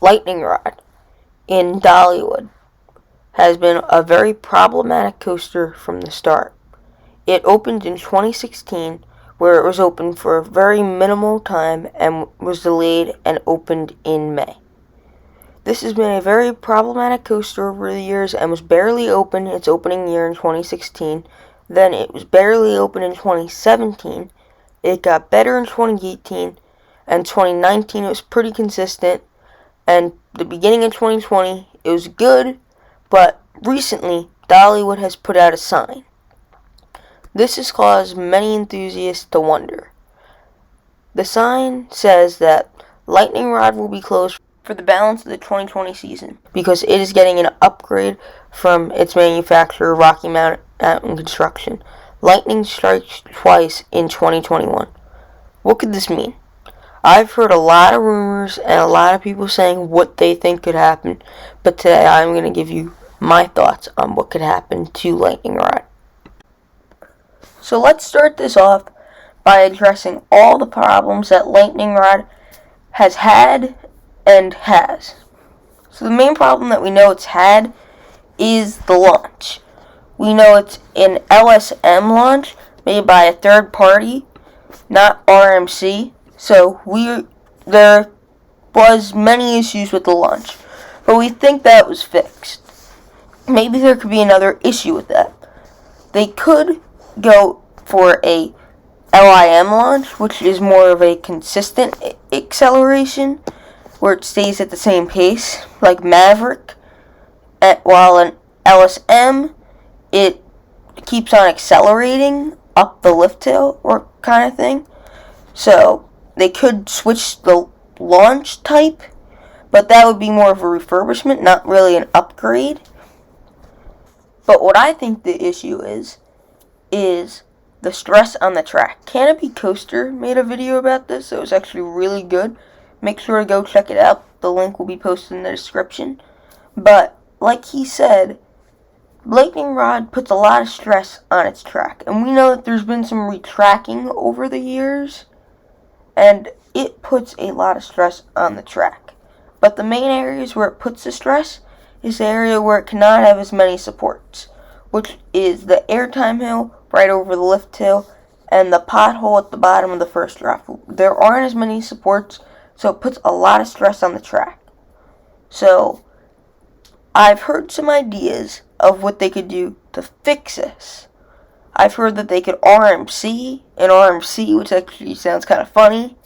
lightning rod in Dollywood has been a very problematic coaster from the start. It opened in 2016, where it was open for a very minimal time and was delayed and opened in May. This has been a very problematic coaster over the years and was barely open its opening year in 2016. Then it was barely open in 2017. It got better in 2018, and 2019 it was pretty consistent, and the beginning of 2020 it was good, but recently Dollywood has put out a sign. This has caused many enthusiasts to wonder. The sign says that Lightning Rod will be closed for the balance of the 2020 season because it is getting an upgrade from its manufacturer, Rocky Mountain Construction. Lightning strikes twice in 2021. What could this mean? I've heard a lot of rumors and a lot of people saying what they think could happen, but today I'm going to give you my thoughts on what could happen to Lightning Rod. So let's start this off by addressing all the problems that Lightning Rod has had and has. So the main problem that we know it's had is the launch. We know it's an LSM launch made by a third party, not RMC. So there was many issues with the launch, but we think that was fixed. Maybe there could be another issue with that. They could go for a LIM launch, which is more of a consistent acceleration, where it stays at the same pace, like Maverick, while an LSM, it keeps on accelerating up the lift tail or kind of thing. So they could switch the launch type, but that would be more of a refurbishment, not really an upgrade. But what I think the issue is the stress on the track. Canobie Coaster made a video about this. It was actually really good. Make sure to go check it out. The link will be posted in the description. But, like he said, Lightning Rod puts a lot of stress on its track. And we know that there's been some retracking over the years, and it puts a lot of stress on the track. But the main areas where it puts the stress is the area where it cannot have as many supports, which is the airtime hill right over the lift tail and the pothole at the bottom of the first drop. There aren't as many supports, so it puts a lot of stress on the track. So I've heard some ideas of what they could do to fix this. I've heard that they could RMC, which actually sounds kind of funny.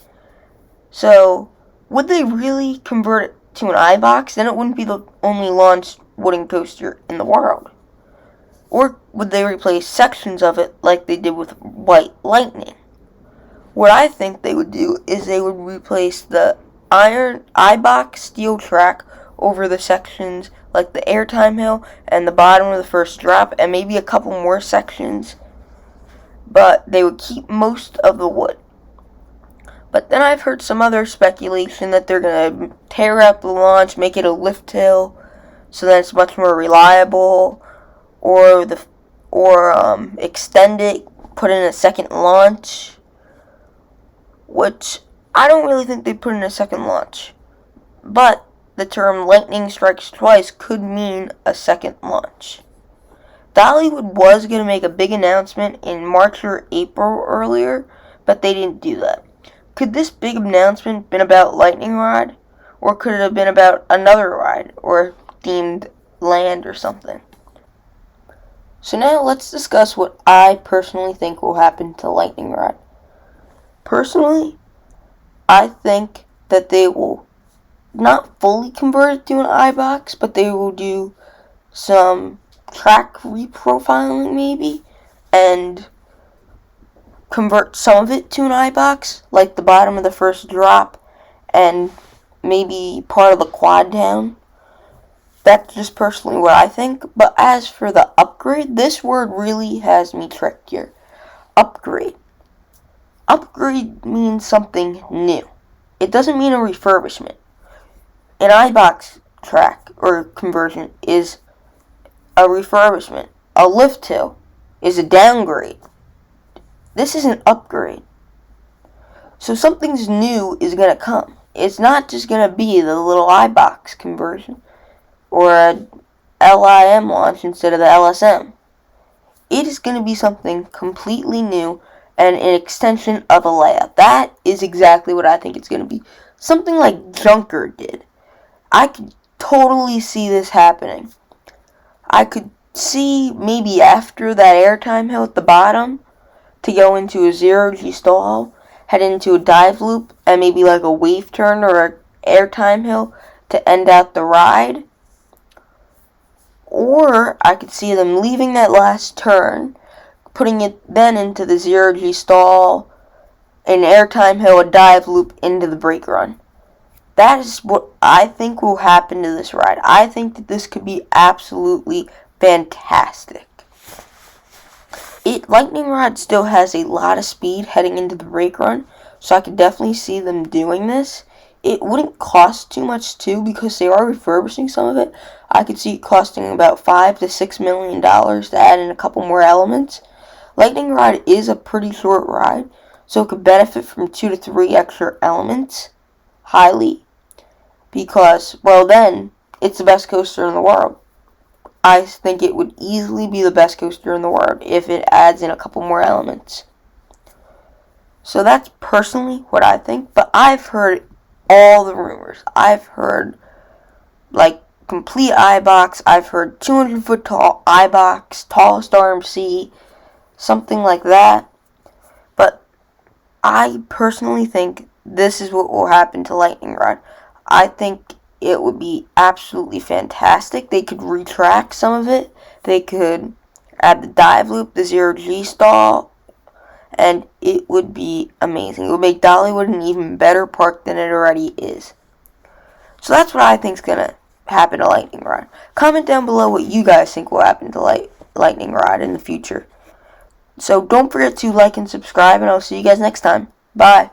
So would they really convert it to an iBox? Then it wouldn't be the only launched wooden coaster in the world. Or would they replace sections of it like they did with White Lightning? What I think they would do is they would replace the iron iBox steel track over the sections like the airtime hill and the bottom of the first drop, and maybe a couple more sections, but they would keep most of the wood. But then I've heard some other speculation that they're going to tear out the launch, make it a lift tail, so that it's much more reliable, or extend it, put in a second launch, which I don't really think they put in a second launch. But the term lightning strikes twice could mean a second launch. Dollywood was going to make a big announcement in March or April earlier, but they didn't do that. Could this big announcement been about Lightning Rod? Or could it have been about another ride or themed land or something? So now let's discuss what I personally think will happen to Lightning Rod. Personally, I think that they will not fully convert it to an iBox, but they will do some track reprofiling maybe, and convert some of it to an iBox, like the bottom of the first drop, and maybe part of the quad down. That's just personally what I think. But as for the upgrade, this word really has me tricked here. Upgrade. Upgrade means something new. It doesn't mean a refurbishment. An iBox track or conversion is a refurbishment. A lift hill is a downgrade. This is an upgrade. So something's new is going to come. it's not just going to be the little iBox conversion or a LIM launch instead of the LSM. It is going to be something completely new and an extension of a layout. That is exactly what I think it's going to be. Something like Junker did. I could totally see this happening. I could see maybe after that airtime hill at the bottom to go into a 0G stall, head into a dive loop, and maybe like a wave turn or an airtime hill to end out the ride. Or I could see them leaving that last turn, putting it then into the 0G stall, an airtime hill, a dive loop into the brake run. That is what I think will happen to this ride. I think that this could be absolutely fantastic. Lightning Rod still has a lot of speed heading into the brake run, so I could definitely see them doing this. It wouldn't cost too much too because they are refurbishing some of it. I could see it costing about $5 to $6 million to add in a couple more elements. Lightning Rod is a pretty short ride, so it could benefit from 2 to 3 extra elements highly because, well, then it's the best coaster in the world. I think it would easily be the best coaster in the world if it adds in a couple more elements. So that's personally what I think, but I've heard all the rumors. I've heard like complete iBox. I've heard 200-foot tall iBox, tallest RMC, something like that. But I personally think this is what will happen to Lightning Rod. I think it would be absolutely fantastic. They could retract some of it. They could add the dive loop, the 0G stall, and it would be amazing. It would make Dollywood an even better park than it already is. So that's what I think is going to happen to Lightning Rod. Comment down below what you guys think will happen to Lightning Rod in the future. So don't forget to like and subscribe, and I'll see you guys next time. Bye.